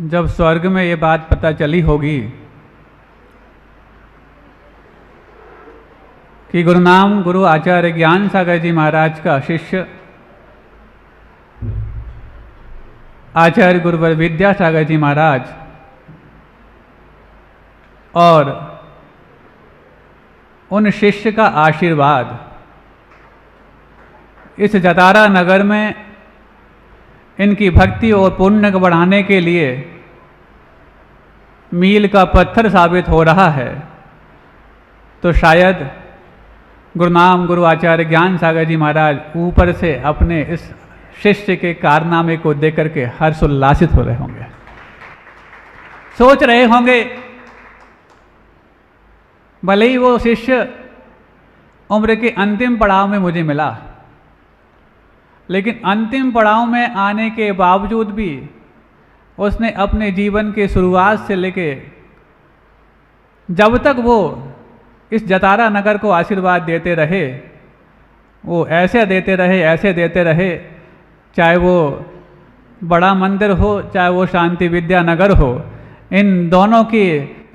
जब स्वर्ग में ये बात पता चली होगी कि गुरुनाम गुरु आचार्य ज्ञान सागर जी महाराज का शिष्य आचार्य गुरुवर विद्यासागर जी महाराज और उन शिष्य का आशीर्वाद इस जतारा नगर में इनकी भक्ति और पुण्य को बढ़ाने के लिए मील का पत्थर साबित हो रहा है, तो शायद गुरुनाम गुरु आचार्य ज्ञान सागर जी महाराज ऊपर से अपने इस शिष्य के कारनामे को देख करके हर्ष उल्लासित हो रहे होंगे, सोच रहे होंगे भले ही वो शिष्य उम्र के अंतिम पड़ाव में मुझे मिला, लेकिन अंतिम पड़ाव में आने के बावजूद भी उसने अपने जीवन के शुरुआत से लेके जब तक वो इस जतारा नगर को आशीर्वाद देते रहे, वो ऐसे देते रहे, चाहे वो बड़ा मंदिर हो चाहे वो शांति विद्या नगर हो, इन दोनों के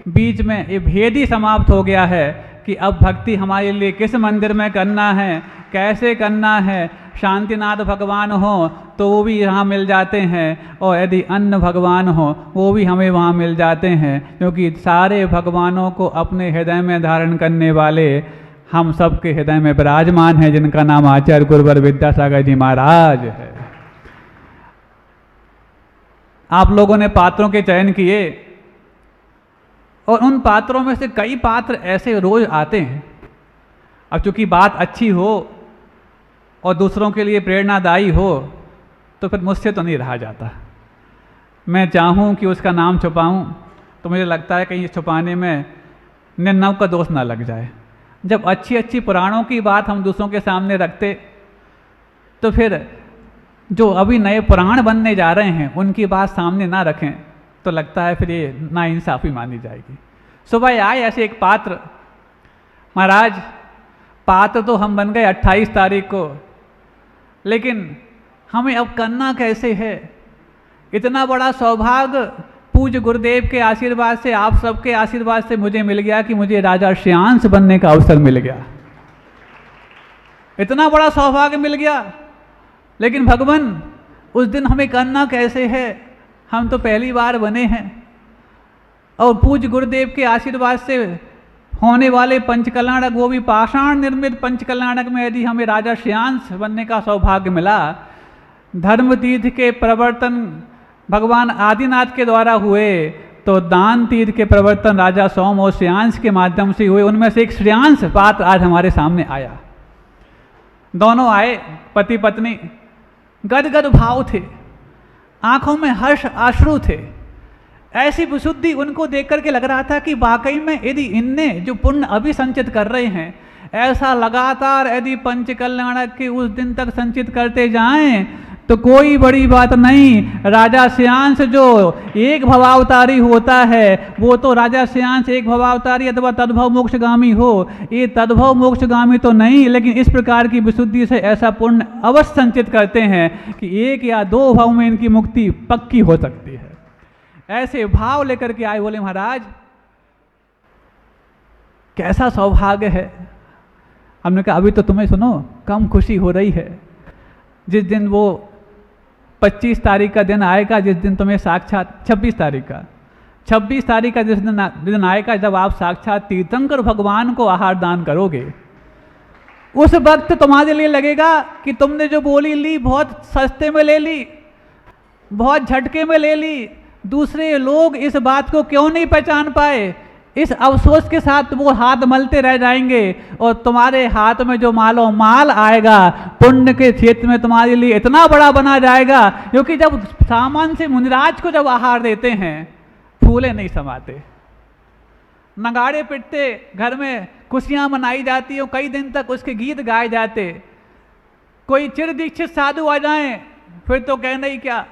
बीच में ये भेद ही समाप्त हो गया है कि अब भक्ति हमारे लिए किस मंदिर में करना है, कैसे करना है। शांतिनाथ भगवान हो तो वो भी यहाँ मिल जाते हैं, और यदि अन्य भगवान हो वो भी हमें वहाँ मिल जाते हैं, क्योंकि सारे भगवानों को अपने हृदय में धारण करने वाले हम सबके हृदय में विराजमान हैं, जिनका नाम आचार्य गुरुवर विद्यासागर जी महाराज है। आप लोगों ने पात्रों के चयन किए और उन पात्रों में से कई पात्र ऐसे रोज आते हैं। अब चूंकि बात अच्छी हो और दूसरों के लिए प्रेरणादायी हो तो फिर मुझसे तो नहीं रहा जाता। मैं चाहूँ कि उसका नाम छुपाऊँ तो मुझे लगता है कहीं छुपाने में निर्नव का दोष ना लग जाए। जब अच्छी अच्छी पुराणों की बात हम दूसरों के सामने रखते तो फिर जो अभी नए पुराण बनने जा रहे हैं उनकी बात सामने ना रखें तो लगता है फिर ये नाइंसाफ़ी मानी जाएगी। सुबह आए ऐसे एक पात्र, महाराज पात्र तो हम बन गए 28 तारीख को, लेकिन हमें अब करना कैसे है। इतना बड़ा सौभाग्य पूज्य गुरुदेव के आशीर्वाद से, आप सबके आशीर्वाद से मुझे मिल गया कि मुझे राजा श्रेयांश बनने का अवसर मिल गया। इतना बड़ा सौभाग्य मिल गया, लेकिन भगवान उस दिन हमें करना कैसे है। हम तो पहली बार बने हैं और पूज्य गुरुदेव के आशीर्वाद से होने वाले पंचकल्याणक, वो भी पाषाण निर्मित पंचकल्याणक में यदि हमें राजा श्रेयांश बनने का सौभाग्य मिला, धर्म तीर्थ के प्रवर्तन भगवान आदिनाथ के द्वारा हुए, तो दान तीर्थ के प्रवर्तन राजा सोम और श्रेयांश के माध्यम से हुए। उनमें से एक श्रेयांश पात्र आज हमारे सामने आया। दोनों आए, पति पत्नी, गदगद भाव थे, आंखों में हर्ष आश्रु थे। ऐसी विशुद्धि उनको देख करके लग रहा था कि वाकई में यदि इनने जो पुण्य अभी संचित कर रहे हैं, ऐसा लगातार यदि पंचकल्याणक के उस दिन तक संचित करते जाएं तो कोई बड़ी बात नहीं। राजा श्रेयांश जो एक भवावतारी होता है, वो तो राजा श्रेयांश एक भवावतारी अथवा तद्भव मोक्षगामी हो, ये तद्भव मोक्षगामी तो नहीं, लेकिन इस प्रकार की विशुद्धि से ऐसा पुण्य अवश्य संचित करते हैं कि एक या दो भाव में इनकी मुक्ति पक्की हो सकती है। ऐसे भाव लेकर के आए, बोले महाराज कैसा सौभाग्य है। हमने कहा अभी तो तुम्हें सुनो कम खुशी हो रही है। जिस दिन वो 25 तारीख का दिन आएगा, जिस दिन तुम्हें साक्षात 26 तारीख का जिस दिन आएगा, जब आप साक्षात तीर्थंकर भगवान को आहार दान करोगे, उस वक्त तुम्हारे लिए लगेगा कि तुमने जो बोली ली बहुत सस्ते में ले ली, बहुत झटके में ले ली। दूसरे लोग इस बात को क्यों नहीं पहचान पाए, इस अफसोस के साथ वो हाथ मलते रह जाएंगे, और तुम्हारे हाथ में जो मालो माल आएगा पुण्य के क्षेत्र में तुम्हारे लिए इतना बड़ा बना जाएगा। क्योंकि जब सामान से मुनिराज को जब आहार देते हैं, फूले नहीं समाते, नगाड़े पिटते, घर में खुशियां मनाई जाती हो, कई दिन तक उसके गीत गाए जाते। कोई चिर दीक्षित साधु आ जाएं फिर तो कहना ही क्या,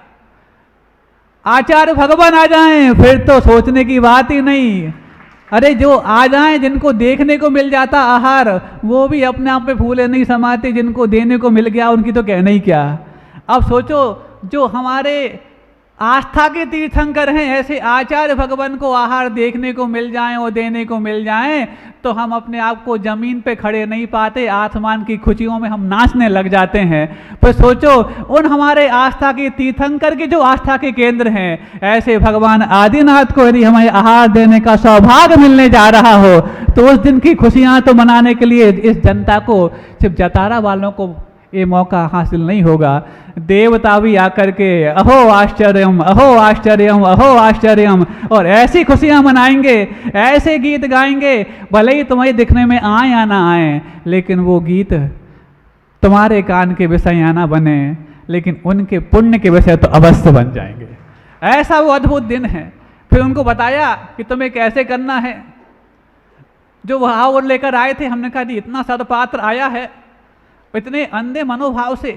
आचार्य भगवान आ जाएं फिर तो सोचने की बात ही नहीं। अरे जो आ जाएं, जिनको देखने को मिल जाता आहार, वो भी अपने आप पे फूले नहीं समाते, जिनको देने को मिल गया उनकी तो कहना ही क्या। अब सोचो जो हमारे आस्था के तीर्थंकर हैं, ऐसे आचार्य भगवान को आहार देखने को मिल जाएं और देने को मिल जाएं तो हम अपने आप को जमीन पे खड़े नहीं पाते, आसमान की खुशियों में हम नाचने लग जाते हैं। पर सोचो उन हमारे आस्था के तीर्थंकर के जो आस्था के केंद्र हैं, ऐसे भगवान आदिनाथ को यदि हमें आहार देने का सौभाग्य मिलने जा रहा हो तो उस दिन की खुशियां तो मनाने के लिए इस जनता को, सिर्फ जतारा वालों को ये मौका हासिल नहीं होगा। देवता भी आकर के अहो आश्चर्यम अहो आश्चर्यम अहो आश्चर्यम और ऐसी खुशियां मनाएंगे, ऐसे गीत गाएंगे, भले ही तुम्हें दिखने में आए या ना आए, लेकिन वो गीत तुम्हारे कान के विषय या ना बने, लेकिन उनके पुण्य के विषय तो अवश्य बन जाएंगे। ऐसा वो अद्भुत दिन है। फिर उनको बताया कि तुम्हें कैसे करना है। जो भाव लेकर आए थे, हमने कहा जी इतना सदपात्र आया है, इतने अंधे मनोभाव से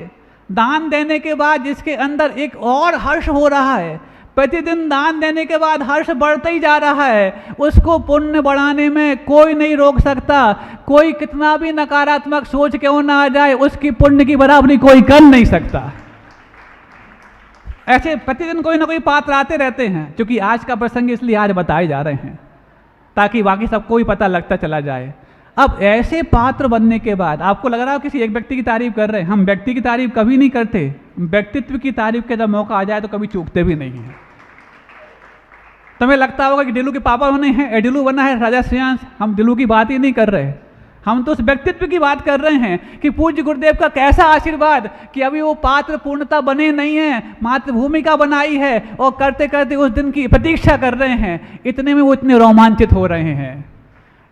दान देने के बाद जिसके अंदर एक और हर्ष हो रहा है, प्रतिदिन दान देने के बाद हर्ष बढ़ता ही जा रहा है, उसको पुण्य बढ़ाने में कोई नहीं रोक सकता। कोई कितना भी नकारात्मक सोच क्यों ना आ जाए, उसकी पुण्य की बराबरी कोई कर नहीं सकता। ऐसे प्रतिदिन कोई ना कोई पात्र आते रहते हैं, क्योंकि आज का प्रसंग इसलिए आज बताए जा रहे हैं ताकि बाकी सबको ही पता लगता चला जाए। अब ऐसे पात्र बनने के बाद आपको लग रहा हो किसी एक व्यक्ति की तारीफ कर रहे हैं, हम व्यक्ति की तारीफ कभी नहीं करते, व्यक्तित्व की तारीफ के जब मौका आ जाए तो कभी चूकते भी नहीं हैं। तुम्हें लगता होगा कि डिलू के पापा बने हैं, डिलू बना है राजा श्रेयांश, हम डिलू की बात ही नहीं कर रहे, हम तो उस व्यक्तित्व की बात कर रहे हैं कि पूज्य गुरुदेव का कैसा आशीर्वाद कि अभी वो पात्र पूर्णता बने नहीं है, मात्र भूमिका बनाई है और करते करते उस दिन की प्रतीक्षा कर रहे हैं, इतने में वो इतने रोमांचित हो रहे हैं।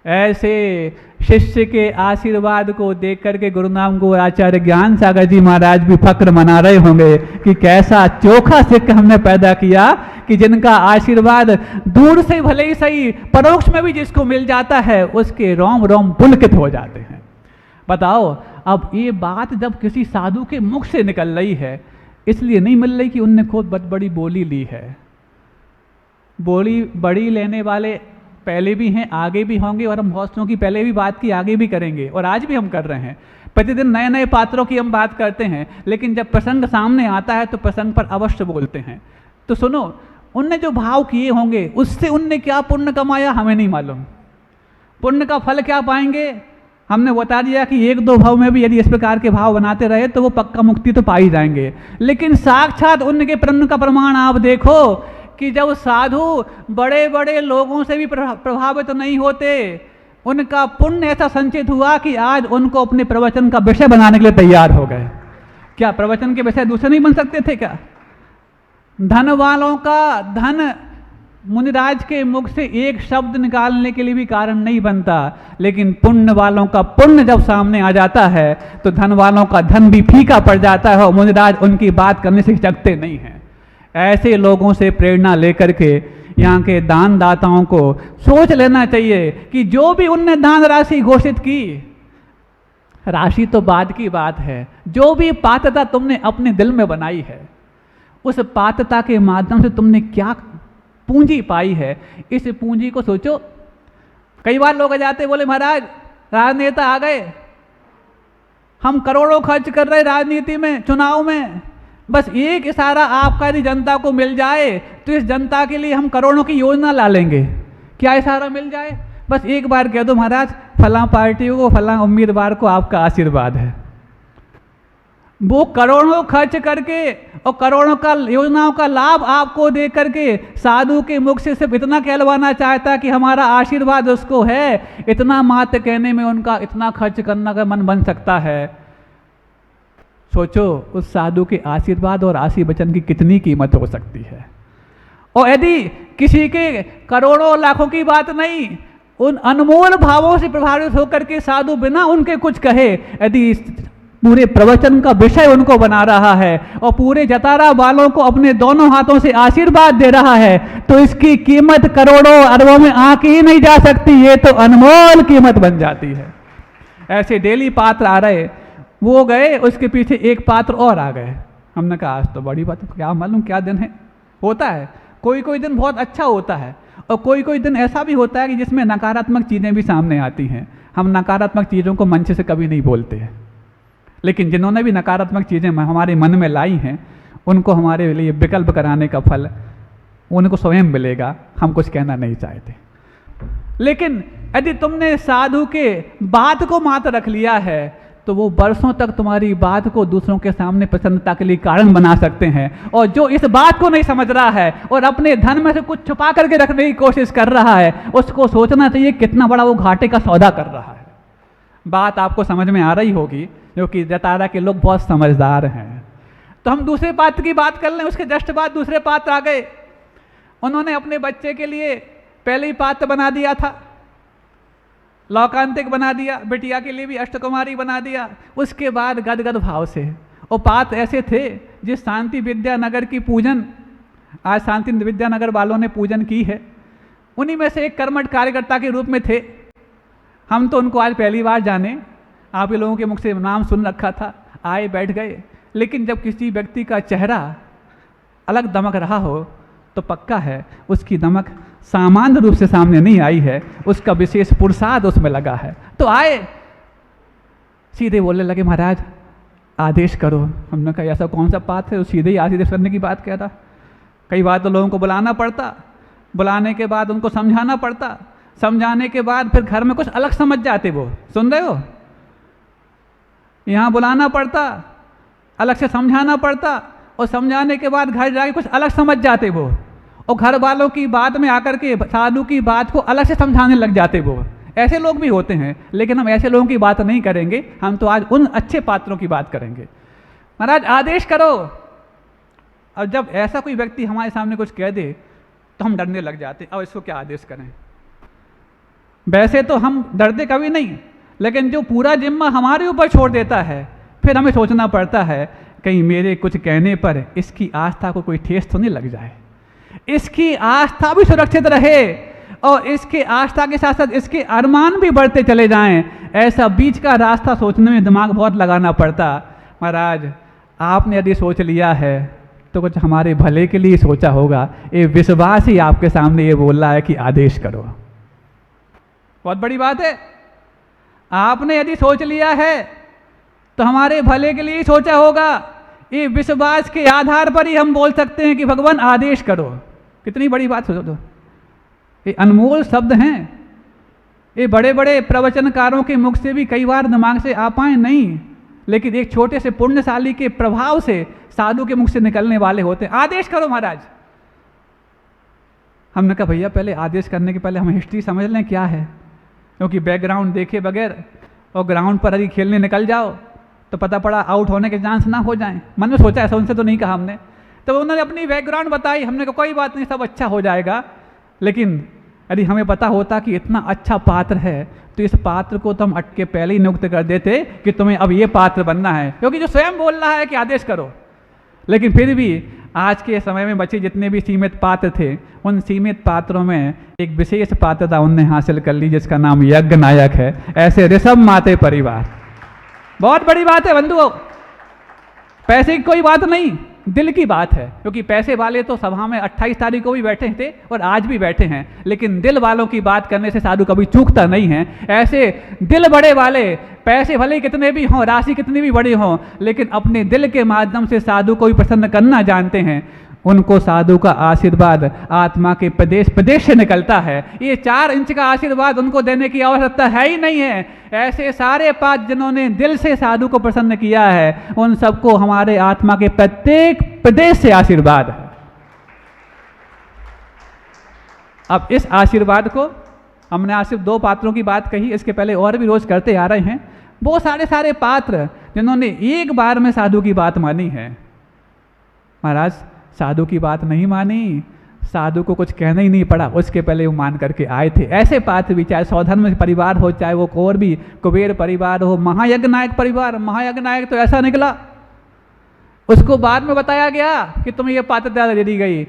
ऐसे शिष्य के आशीर्वाद को देख करके गुरुनाम को आचार्य ज्ञान सागर जी महाराज भी फक्र मना रहे होंगे कि कैसा चोखा सिख हमने पैदा किया कि जिनका आशीर्वाद दूर से भले ही सही, परोक्ष में भी जिसको मिल जाता है उसके रोम रोम पुलकित हो जाते हैं। बताओ, अब ये बात जब किसी साधु के मुख से निकल रही है, इसलिए नहीं मिल रही कि उनने खुद बहुत बड़ी बोली ली है। बोली बड़ी लेने वाले पहले भी हैं, आगे भी होंगे, और हम हौसलों की पहले भी बात की, आगे भी करेंगे और आज भी हम कर रहे हैं। प्रतिदिन नए नए पात्रों की हम बात करते हैं, लेकिन जब प्रसंग सामने आता है तो प्रसंग पर अवश्य बोलते हैं। तो सुनो, उनने जो भाव किए होंगे उससे उनने क्या पुण्य कमाया हमें नहीं मालूम, पुण्य का फल क्या पाएंगे। हमने बता दिया कि एक दो भाव में भी यदि इस प्रकार के भाव बनाते रहे तो वो पक्का मुक्ति तो पा ही जाएंगे, लेकिन साक्षात उनके पुण्य का प्रमाण आप देखो कि जब साधु बड़े बड़े लोगों से भी प्रभावित तो नहीं होते, उनका पुण्य ऐसा संचित हुआ कि आज उनको अपने प्रवचन का विषय बनाने के लिए तैयार हो गए। क्या प्रवचन के विषय दूसरे नहीं बन सकते थे क्या? धन वालों का धन मुनिराज के मुख से एक शब्द निकालने के लिए भी कारण नहीं बनता, लेकिन पुण्य वालों का पुण्य जब सामने आ जाता है तो धन वालों का धन भी फीका पड़ जाता है और मुनिराज उनकी बात करने से हिचकते नहीं हैं। ऐसे लोगों से प्रेरणा लेकर के यहाँ के दान दाताओं को सोच लेना चाहिए कि जो भी उनने दान राशि घोषित की, राशि तो बाद की बात है, जो भी पात्रता तुमने अपने दिल में बनाई है, उस पात्रता के माध्यम से तुमने क्या पूंजी पाई है, इस पूंजी को सोचो। कई बार लोग आ जाते बोले महाराज राजनेता आ गए, हम करोड़ों खर्च कर रहे राजनीति में, चुनाव में, बस एक इशारा आपका यदि जनता को मिल जाए तो इस जनता के लिए हम करोड़ों की योजना ला लेंगे। क्या इशारा मिल जाए? बस एक बार कह दो महाराज फलां पार्टी को, फलां उम्मीदवार को आपका आशीर्वाद है, वो करोड़ों खर्च करके और करोड़ों का योजनाओं का लाभ आपको दे करके साधु के मुख से सिर्फ इतना कहलवाना चाहता कि हमारा आशीर्वाद उसको है, इतना मात्र कहने में उनका इतना खर्च करना का मन बन सकता है। सोचो उस साधु के आशीर्वाद और आशीर्वचन की कितनी कीमत हो सकती है। और यदि किसी के करोड़ों लाखों की बात नहीं, उन अनमोल भावों से प्रभावित होकर के साधु बिना उनके कुछ कहे यदि पूरे प्रवचन का विषय उनको बना रहा है और पूरे जतारा वालों को अपने दोनों हाथों से आशीर्वाद दे रहा है, तो इसकी कीमत करोड़ों अरबों में आंकी ही नहीं जा सकती, ये तो अनमोल कीमत बन जाती है। ऐसे डेली पात्र आ रहे, वो गए, उसके पीछे एक पात्र और आ गए। हमने कहा आज तो बड़ी बात, क्या मालूम क्या दिन है। होता है कोई कोई दिन बहुत अच्छा होता है और कोई कोई दिन ऐसा भी होता है कि जिसमें नकारात्मक चीज़ें भी सामने आती हैं। हम नकारात्मक चीज़ों को मंच से कभी नहीं बोलते हैं, लेकिन जिन्होंने भी नकारात्मक चीज़ें हमारे मन में लाई हैं उनको हमारे लिए विकल्प कराने का फल उनको स्वयं मिलेगा, हम कुछ कहना नहीं चाहते। लेकिन यदि तुमने साधु के बात को मात्र रख लिया है तो वो वर्षों तक तुम्हारी बात को दूसरों के सामने प्रसन्नता के लिए कारण बना सकते हैं। और जो इस बात को नहीं समझ रहा है और अपने धन में से कुछ छुपा करके रखने की कोशिश कर रहा है, उसको सोचना चाहिए कितना बड़ा वो घाटे का सौदा कर रहा है। बात आपको समझ में आ रही होगी, क्योंकि जतारा के लोग बहुत समझदार हैं। तो हम दूसरे पात्र की बात कर लें, उसके जस्ट बाद दूसरे पात्र आ गए। उन्होंने अपने बच्चे के लिए पहले ही पात्र बना दिया था, लौकांतिक बना दिया, बिटिया के लिए भी अष्टकुमारी बना दिया। उसके बाद गदगद भाव से, और पात्र ऐसे थे जिस शांति विद्यानगर की पूजन आज शांति विद्यानगर वालों ने पूजन की है, उन्हीं में से एक कर्मठ कार्यकर्ता के रूप में थे। हम तो उनको आज पहली बार जाने, आप ही लोगों के मुख से नाम सुन रखा था, आए बैठ गए। लेकिन जब किसी व्यक्ति का चेहरा अलग दमक रहा हो तो पक्का है उसकी दमक सामान्य रूप से सामने नहीं आई है, उसका विशेष पुरुषार्थ उसमें लगा है। तो आए, सीधे बोलने लगे, महाराज आदेश करो। हमने कहा ऐसा कौन सा पात्र है, सीधे ही आदेश करने की बात कह रहा। कई बार तो लोगों को बुलाना पड़ता, बुलाने के बाद उनको समझाना पड़ता, समझाने के बाद फिर घर में कुछ अलग समझ जाते। वो सुन रहे हो, यहाँ बुलाना पड़ता, अलग से समझाना पड़ता, और समझाने के बाद घर जाके कुछ अलग समझ जाते वो, और घर वालों की बात में आकर के साधु की बात को अलग से समझाने लग जाते वो। ऐसे लोग भी होते हैं, लेकिन हम ऐसे लोगों की बात नहीं करेंगे। हम तो आज उन अच्छे पात्रों की बात करेंगे। महाराज आदेश करो। और जब ऐसा कोई व्यक्ति हमारे सामने कुछ कह दे तो हम डरने लग जाते, अब इसको क्या आदेश करें। वैसे तो हम डरते कभी नहीं, लेकिन जो पूरा जिम्मा हमारे ऊपर छोड़ देता है, फिर हमें सोचना पड़ता है कहीं मेरे कुछ कहने पर इसकी आस्था को कोई ठेस तो नहीं लग जाए, इसकी आस्था भी सुरक्षित रहे और इसके आस्था के साथ साथ इसके अरमान भी बढ़ते चले जाएं। ऐसा बीच का रास्ता सोचने में दिमाग बहुत लगाना पड़ता। महाराज आपने यदि सोच लिया है तो कुछ हमारे भले के लिए सोचा होगा। ये विश्वास ही आपके सामने ये बोल रहा है कि आदेश करो। बहुत बड़ी बात है। आपने यदि सोच लिया है तो हमारे भले के लिए ही सोचा होगा। ये विश्वास के आधार पर ही हम बोल सकते हैं कि भगवान आदेश करो। कितनी बड़ी बात सोचो तो। ये अनमोल शब्द हैं। ये बड़े बड़े प्रवचनकारों के मुख से भी कई बार दिमाग से आ पाए नहीं, लेकिन एक छोटे से पुण्यशाली के प्रभाव से साधु के मुख से निकलने वाले होते हैं। आदेश करो महाराज। हमने कहा भैया पहले आदेश करने के पहले हम हिस्ट्री समझ लें क्या है, क्योंकि बैकग्राउंड देखे बगैर और ग्राउंड पर यदि खेलने निकल जाओ तो पता पड़ा आउट होने के चांस ना हो जाएं। मन में सोचा ऐसा, उनसे तो नहीं कहा हमने। तो उन्होंने अपनी बैकग्राउंड बताई। हमने कहा कोई बात नहीं, सब अच्छा हो जाएगा। लेकिन यदि हमें पता होता कि इतना अच्छा पात्र है तो इस पात्र को तो हम अटके पहले ही नियुक्त कर देते कि तुम्हें अब ये पात्र बनना है, क्योंकि जो स्वयं बोल रहा है कि आदेश करो। लेकिन फिर भी आज के समय में बचे जितने भी सीमित पात्र थे, उन सीमित पात्रों में एक विशेष पात्रता उनने हासिल कर ली, जिसका नाम यज्ञ नायक है। ऐसे ऋषभ माते परिवार। बहुत बड़ी बात है बंधुओं। पैसे की कोई बात नहीं, दिल की बात है। क्योंकि पैसे वाले तो सभा में 28 तारीख को भी बैठे थे और आज भी बैठे हैं, लेकिन दिल वालों की बात करने से साधु कभी चूकता नहीं है। ऐसे दिल बड़े वाले, पैसे भले कितने भी हों, राशि कितनी भी बड़ी हो, लेकिन अपने दिल के माध्यम से साधु को भी प्रसन्न करना जानते हैं। उनको साधु का आशीर्वाद आत्मा के प्रदेश प्रदेश से निकलता है। ये 4 इंच का आशीर्वाद उनको देने की आवश्यकता है ही नहीं है। ऐसे सारे पांच जिन्होंने दिल से साधु को प्रसन्न किया है, उन सबको हमारे आत्मा के प्रत्येक प्रदेश से आशीर्वाद है। अब इस आशीर्वाद को हमने आज सिर्फ 2 पात्रों की बात कही, इसके पहले और भी रोज करते आ रहे हैं। वो सारे पात्र जिन्होंने एक बार में साधु की बात मानी है। महाराज साधु की बात नहीं मानी, साधु को कुछ कहना ही नहीं पड़ा, उसके पहले वो मान करके आए थे। ऐसे पात्र भी, चाहे सौधर्म परिवार हो, चाहे वो और भी कुबेर परिवार हो, महायज्ञ नायक परिवार। महायज्ञ नायक तो ऐसा निकला, उसको बाद में बताया गया कि तुम्हें ये पात्रता दे दी गई।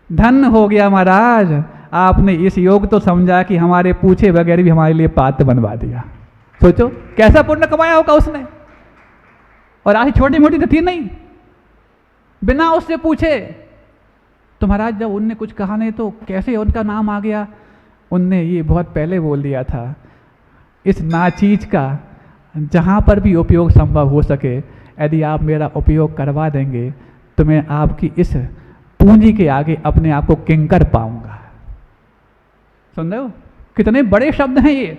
धन हो गया महाराज, आपने इस योग तो समझा कि हमारे पूछे वगैरह भी हमारे लिए पात्र बनवा दिया। सोचो कैसा पुण्य कमाया होगा उसने। और आज छोटी मोटी तो थी नहीं, बिना उससे पूछे। तो महाराज जब उनने कुछ कहा नहीं तो कैसे उनका नाम आ गया। उनने ये बहुत पहले बोल दिया था, इस नाचीज का जहाँ पर भी उपयोग संभव हो सके, यदि आप मेरा उपयोग करवा देंगे तो मैं आपकी इस पूंजी के आगे अपने आप को किंकर पाऊंगा। सुन रहे हो कितने बड़े शब्द हैं ये।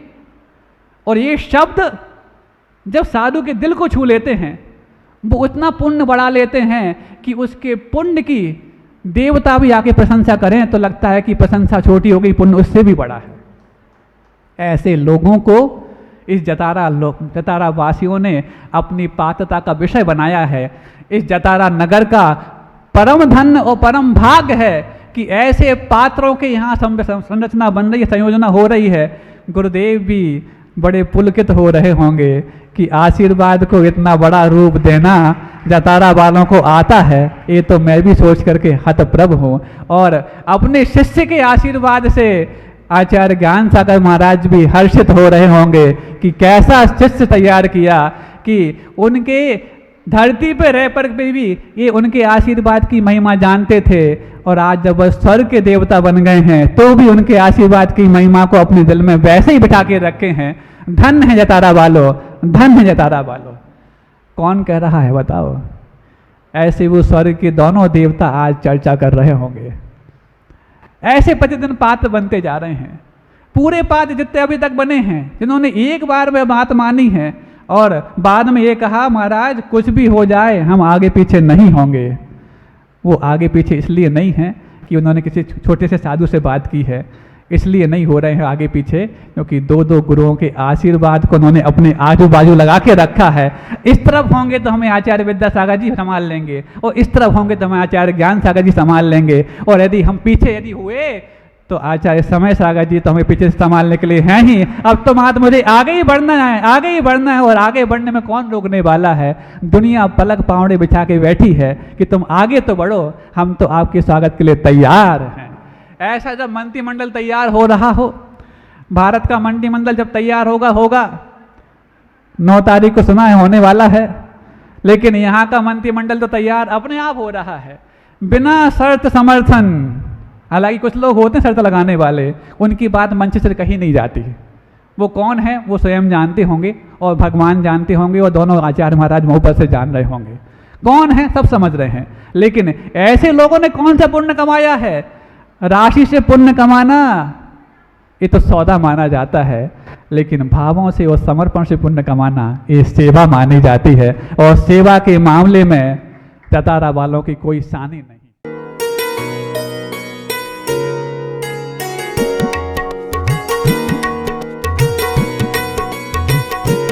और ये शब्द जब साधु के दिल को छू लेते हैं, वो इतना पुण्य बढ़ा लेते हैं कि उसके पुण्य की देवता भी आके प्रशंसा करें तो लगता है कि प्रशंसा छोटी हो गई, पुण्य उससे भी बड़ा है। ऐसे लोगों को इस जतारा वासियों ने अपनी पात्रता का विषय बनाया है। इस जतारा नगर का परम धन और परम भाग्य है कि ऐसे पात्रों के यहाँ संरचना बन रही है, संयोजना हो रही है। गुरुदेव भी बड़े पुलकित हो रहे होंगे कि आशीर्वाद को इतना बड़ा रूप देना जतारा वालों को आता है, ये तो मैं भी सोच करके हतप्रभ हूँ। और अपने शिष्य के आशीर्वाद से आचार्य ज्ञान सागर महाराज भी हर्षित हो रहे होंगे कि कैसा शिष्य तैयार किया कि उनके धरती पे रह पर भी ये उनके आशीर्वाद की महिमा जानते थे। और आज जब वह स्वर्ग के देवता बन गए हैं तो भी उनके आशीर्वाद की महिमा को अपने दिल में वैसे ही बिठा के रखे हैं। धन है जतारा वालों, धन है जतारा वालों। कौन कह रहा है बताओ? ऐसे वो स्वर्ग के दोनों देवता आज चर्चा कर रहे होंगे। ऐसे प्रतिदिन पात्र बनते जा रहे हैं। पूरे पात्र जितने अभी तक बने हैं, जिन्होंने एक बार में बात मानी है और बाद में ये कहा महाराज कुछ भी हो जाए हम आगे पीछे नहीं होंगे, वो आगे पीछे इसलिए नहीं हैं कि उन्होंने किसी छोटे से साधु से बात की है, इसलिए नहीं हो रहे हैं आगे पीछे क्योंकि दो दो गुरुओं के आशीर्वाद को उन्होंने अपने आजू बाजू लगा के रखा है। इस तरफ होंगे तो हमें आचार्य विद्यासागर जी संभाल लेंगे और इस तरफ होंगे तो हमें आचार्य ज्ञान सागर जी संभाल लेंगे, और यदि हम पीछे यदि हुए तो आचार्य समय सागर जी तो हमें पीछे से संभालने के लिए हैं ही। अब तो मात्र मुझे आगे ही बढ़ना है, आगे ही बढ़ना है, और आगे बढ़ने में कौन रोकने वाला है? दुनिया पलक पावड़े बिछा के बैठी है कि तुम आगे तो बढ़ो, हम तो आपके स्वागत के लिए तैयार हैं। ऐसा जब मंत्रिमंडल तैयार हो रहा हो, भारत का मंत्रिमंडल जब तैयार होगा 9 तारीख को सुना है होने वाला है, लेकिन यहाँ का मंत्रिमंडल तो तैयार अपने आप हो रहा है बिना शर्त समर्थन। हालांकि कुछ लोग होते हैं शर्त लगाने वाले, उनकी बात मंच से कहीं नहीं जाती। वो कौन है वो स्वयं जानते होंगे और भगवान जानते होंगे और दोनों आचार्य महाराज मुंह पर से जान रहे होंगे कौन है, सब समझ रहे हैं। लेकिन ऐसे लोगों ने कौन सा पुण्य कमाया है? राशि से पुण्य कमाना ये तो सौदा माना जाता है, लेकिन भावों से और समर्पण से पुण्य कमाना ये सेवा मानी जाती है। और सेवा के मामले में जतारा वालों की कोई सानी नहीं।